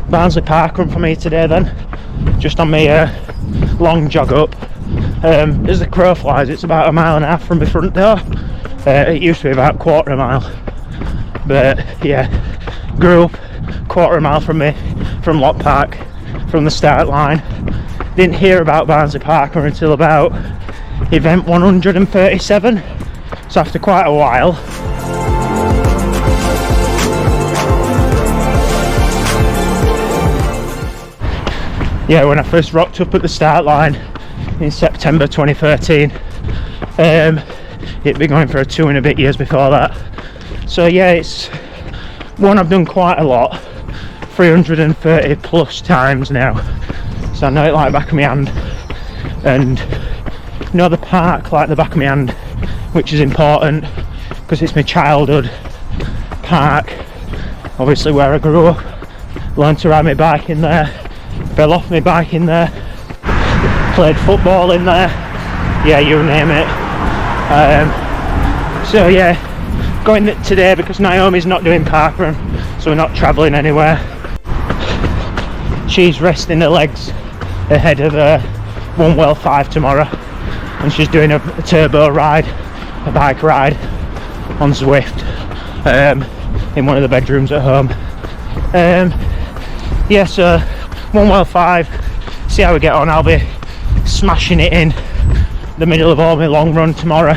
Barnsley Parkrun for me today then, just on my long jog up. As the crow flies, it's about 1.5 miles from my front door. It used to be about 1/4 mile, but yeah, grew up 1/4 mile from Locke Park, from the start line. Didn't hear about Barnsley Parkrun until about event 137, so after quite a while. Yeah, when I first rocked up at the start line in September 2013, it'd been going for 2 and a bit years before that. So yeah, it's one I've done quite a lot, 330 plus times now, so I know it like the back of my hand. And you know the park like the back of my hand, which is important because it's my childhood park, obviously where I grew up. Learned to ride my bike in there, fell off my bike in there, played football in there, yeah, you name it. So yeah, going today because Naomi's not doing parkrun, so we're not travelling anywhere. She's resting her legs ahead of Wombwell 5 tomorrow, and she's doing a turbo ride, a bike ride on Zwift, in one of the bedrooms at home. Yeah, so Wombwell 5, see how we get on. I'll be smashing it in the middle of all my long run tomorrow,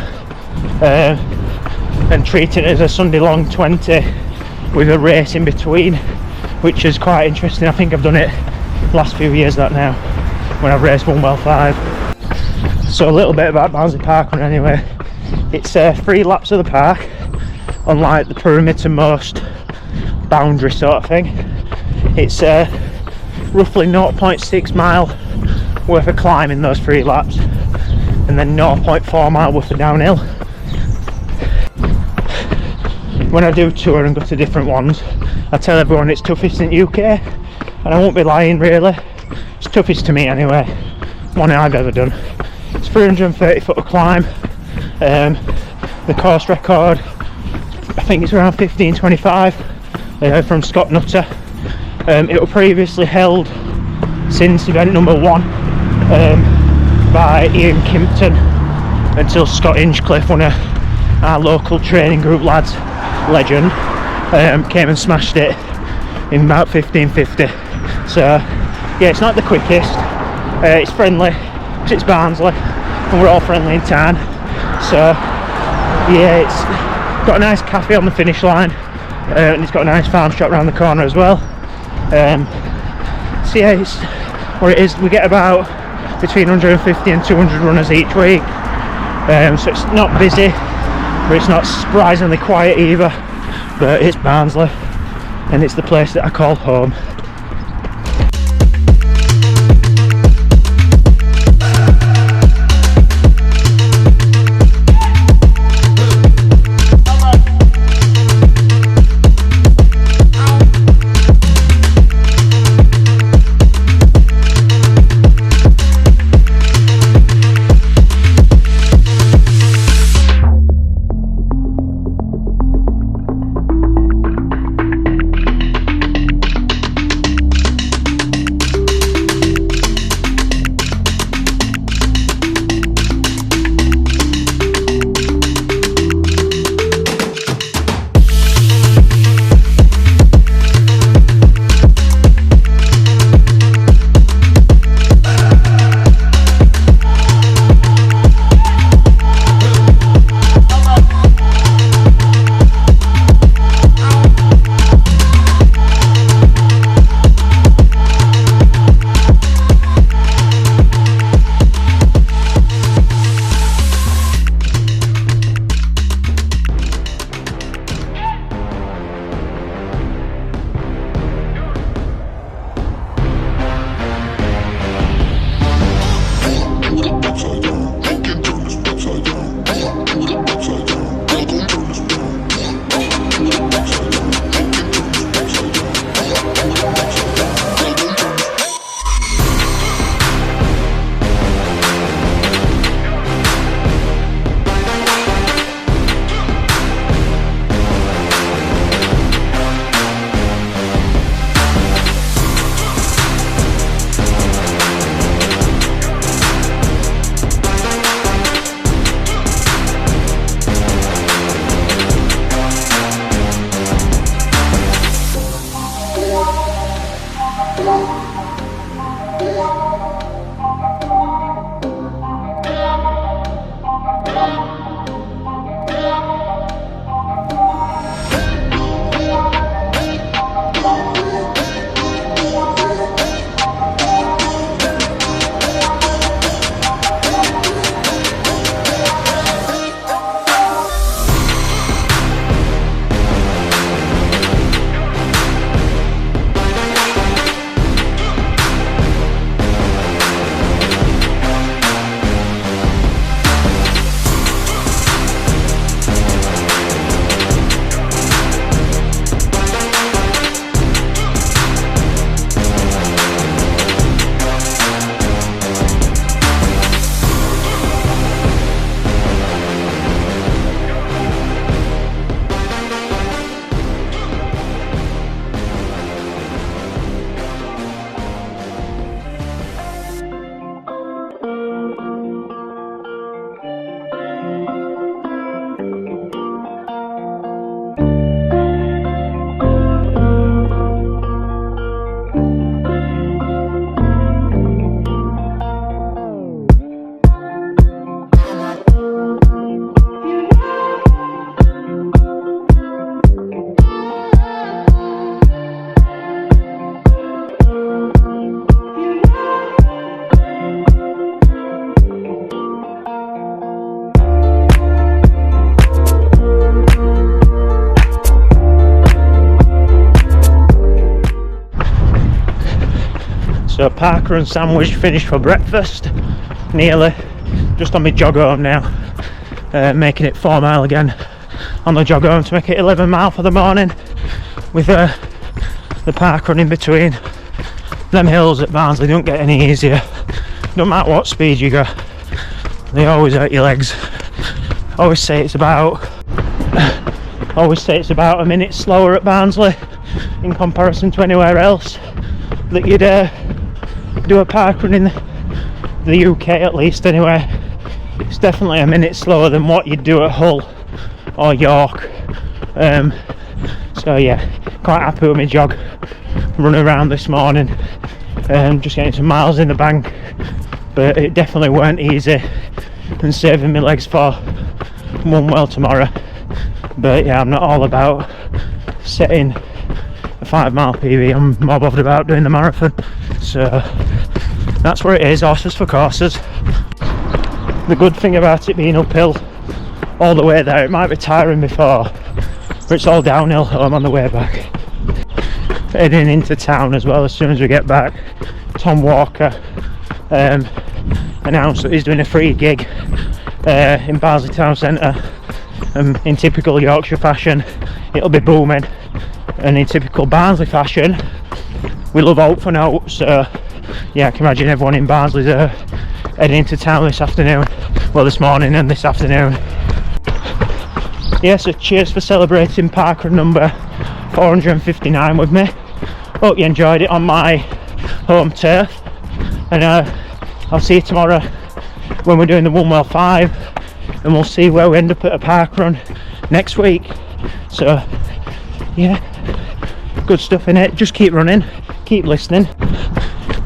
and treating it as a Sunday long 20 with a race in between, which is quite interesting. I think I've done it the last few years that now, when I've raced Wombwell 5. So a little bit about Barnsley Parkrun anyway. It's 3 laps of the park, unlike the perimeter most boundary sort of thing. It's roughly 0.6 mile worth of climb in those 3 laps, and then 0.4 mile worth of downhill. When I do tour and go to different ones, I tell everyone it's toughest in UK, and I won't be lying really. It's toughest to me anyway, one I've ever done. It's 330 foot of climb. The course record, I think it's around 15:25 from Scott Nutter. It was previously held since event number 1 by Ian Kimpton, until Scott Inchcliffe, one of our local training group lads, legend, came and smashed it in about 15:50. So yeah, it's not the quickest. It's friendly because it's Barnsley and we're all friendly in town. So yeah, it's got a nice cafe on the finish line, and it's got a nice farm shop around the corner as well. So yeah, it's what it is. We get about between 150 and 200 runners each week, so it's not busy, but it's not surprisingly quiet either. But it's Barnsley, and it's the place that I call home. So Parkrun sandwich finished for breakfast, nearly. Just on my jog home now, making it 4 mile again on the jog home to make it 11 mile for the morning, with the parkrun in between. Them hills at Barnsley don't get any easier, no matter what speed you go. They always hurt your legs. Always say it's about a minute slower at Barnsley in comparison to anywhere else that you'd do a parkrun in the UK, at least anyway. It's definitely a minute slower than what you'd do at Hull or York. So yeah, quite happy with my jog, running around this morning, just getting some miles in the bank, but it definitely weren't easy and saving my legs for Wombwell tomorrow. But yeah, I'm not all about setting a 5 mile PB, I'm more bothered about doing the marathon. So that's where it is, horses for courses. The good thing about it being uphill all the way there, it might be tiring before, but it's all downhill home on the way back. Heading into town as well as soon as we get back. Tom Walker announced that he's doing a free gig in Barnsley Town Centre. In typical Yorkshire fashion, it'll be booming, and in typical Barnsley fashion, we love out for note. So yeah, I can imagine everyone in Barnsley's heading into town this afternoon, well this morning and this afternoon. Yeah, so cheers for celebrating Parkrun number 459 with me. Hope you enjoyed it on my home turf, and I'll see you tomorrow when we're doing the Wombwell 5, and we'll see where we end up at a parkrun next week. So yeah, good stuff in it. Just keep running, keep listening,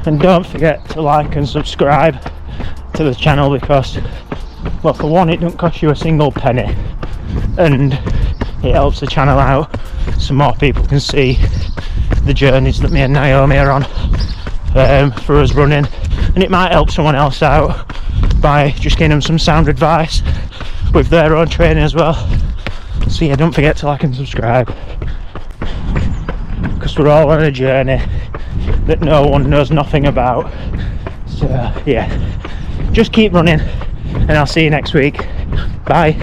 and don't forget to like and subscribe to the channel, because, well, for one, it don't cost you a single penny, and it helps the channel out so more people can see the journeys that me and Naomi are on for us running, and it might help someone else out by just giving them some sound advice with their own training as well. So yeah, don't forget to like and subscribe, because we're all on a journey that no one knows nothing about. So yeah, just keep running, and I'll see you next week. Bye.